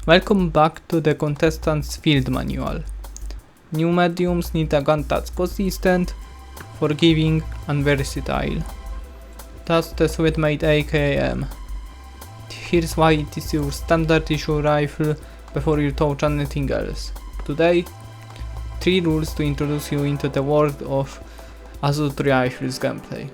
Welcome back to the Contestant's Field Manual. New mediums need a gun that's consistent, forgiving and versatile. That's the sweet-made AKM. Here's why it is your standard issue rifle before you touch anything else. Today, 3 rules to introduce you into the world of assault rifles gameplay.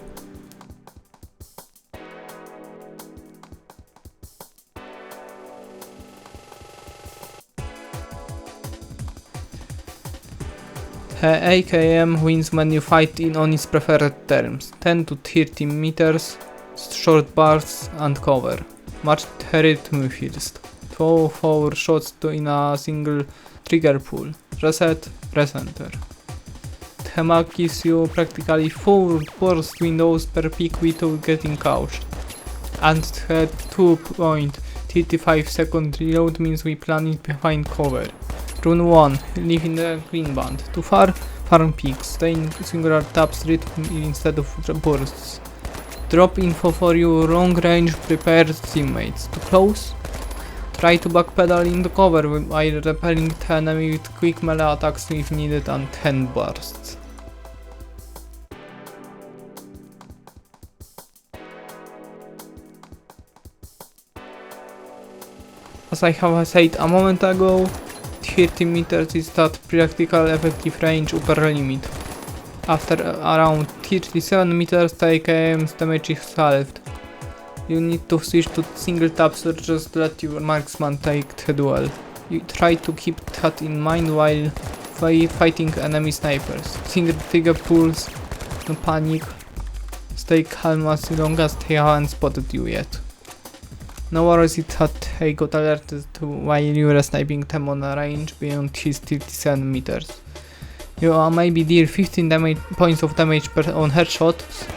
The AKM wins when you fight on its preferred terms, 10 to 30 meters, short bursts and cover. Match the rhythm first. 2-4 shots in a single trigger pull. Reset, recenter. The mag gives you practically 4 burst windows per peak without getting caught. And the 2.35 second reload means we plan it behind cover. Rule 1. Live in the green band. Too far? Farm peaks. Stay in singular taps rhythm instead of bursts. Drop info for your long range prepared teammates. Too close? Try to backpedal into cover while repelling the enemy with quick melee attacks if needed and 10 bursts. As I have said a moment ago, 30 meters is that practical effective range upper limit. After around 37 meters the AKM's damage is halved. You need to switch to single taps or just let your marksman take the duel. You try to keep that in mind while fighting enemy snipers. Single trigger pulls, no panic, stay calm as long as they haven't spotted you yet. No worries that they got alerted to while you were sniping them on a range beyond his 37 meters. You maybe deal 15 points of damage on headshots,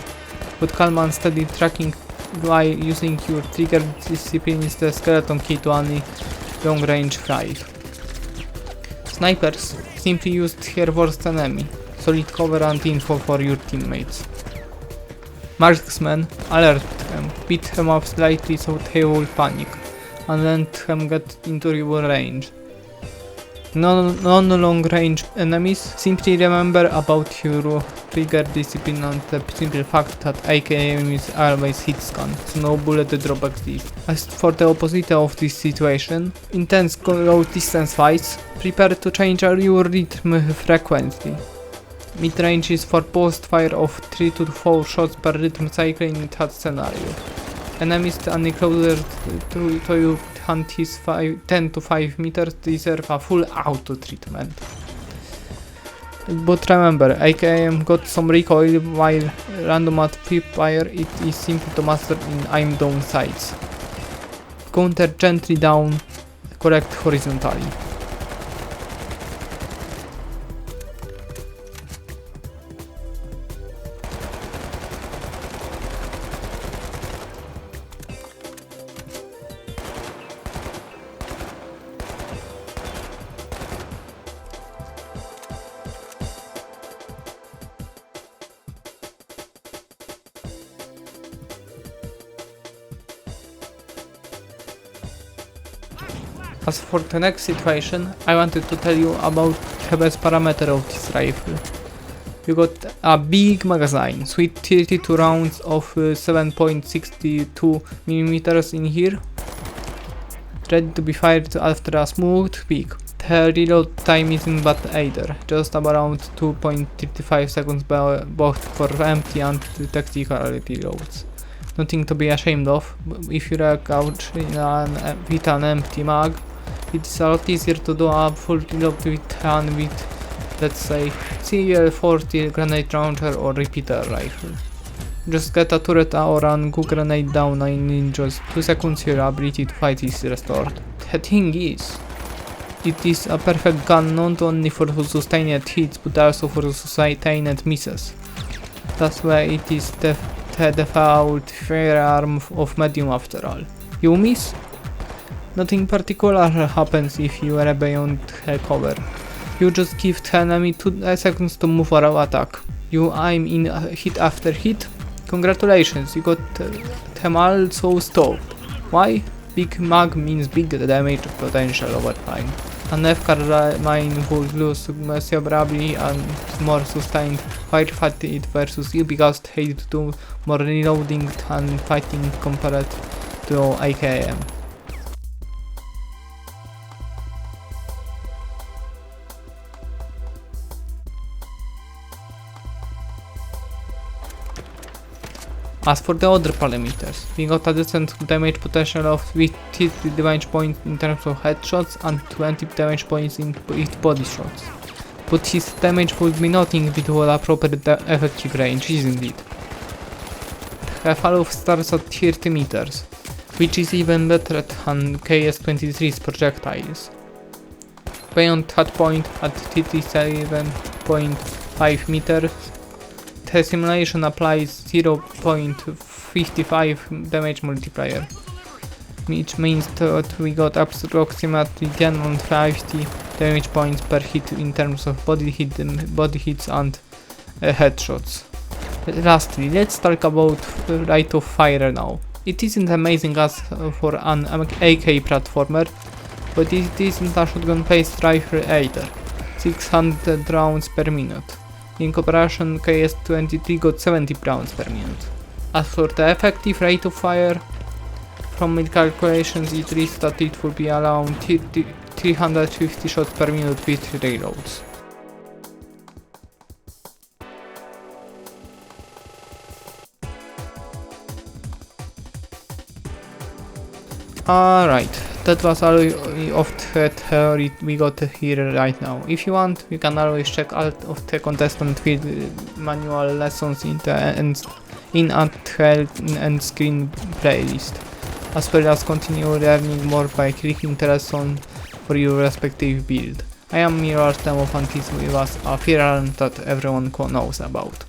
but calm and steady tracking while using your trigger discipline is the skeleton key to any long range fight. Snipers simply use their worst enemy, solid cover and info for your teammates. Marksmen, alert them, beat them up slightly so they will panic, and let them get into your range. Non-long range enemies, simply remember about your trigger discipline and the simple fact that AKM is always hit scan, so no bullet drop exists. As for the opposite of this situation, intense low distance fights, prepare to change your rhythm frequently. Mid-range is for post-fire of 3 to 4 shots per rhythm cycle in that scenario. Enemies standing closer to you than his 10 to 5 meters deserve a full auto treatment. But remember, AKM got some recoil while random at fire it is simple to master in aim down sights. Counter gently down, correct horizontally. As for the next situation, I wanted to tell you about the best parameter of this rifle. You got a big magazine, sweet 32 rounds of 7.62mm in here, ready to be fired after a smooth peak. The reload time isn't bad either, just around 2.35 seconds both for empty and tactical reloads. Nothing to be ashamed of. If you wreck out with an empty mag, it's a lot easier to do a full reload with let's say CL-40 grenade launcher or repeater rifle. Just get a turret or a grenade down and in just 2 seconds your ability to fight is restored. The thing is, it is a perfect gun not only for sustained hits but also for sustained misses. That's why it is the default firearm of medium after all. You miss? Nothing particular happens if you are beyond cover. You just give the enemy 2 seconds to move or attack. You aim in hit after hit. Congratulations, you got them all so stopped. Why? Big mag means big damage potential over time. An FK mine would lose considerably and more sustained fire fatigue versus you because it do more reloading and fighting compared to AKM. As for the other parameters, we got a decent damage potential of 50 damage points in terms of headshots and 20 damage points in each body shots. But his damage would be nothing without a proper effective range, isn't it? The follow starts at 30 meters, which is even better than KS-23's projectiles. Beyond that point at 37.5 meters, the simulation applies 0.55 damage multiplier, which means that we got approximately 1050 damage points per hit in terms of body hits and headshots. Lastly, let's talk about rate of fire now. It isn't amazing as for an AK platformer, but it isn't a shotgun-based rifle either, 600 rounds per minute. In comparison, KS-23 got 70 rounds per minute. As for the effective rate of fire, from my calculations it reached that it would be around 350 shots per minute with reloads. Alright, that was all of the theory we got here right now. If you want, you can always check out of the Contestant Field Manual lessons in the end screen playlist, as well as continue learning more by clicking the lesson for your respective build. I am Milo Artemov and this was a firearm that everyone knows about.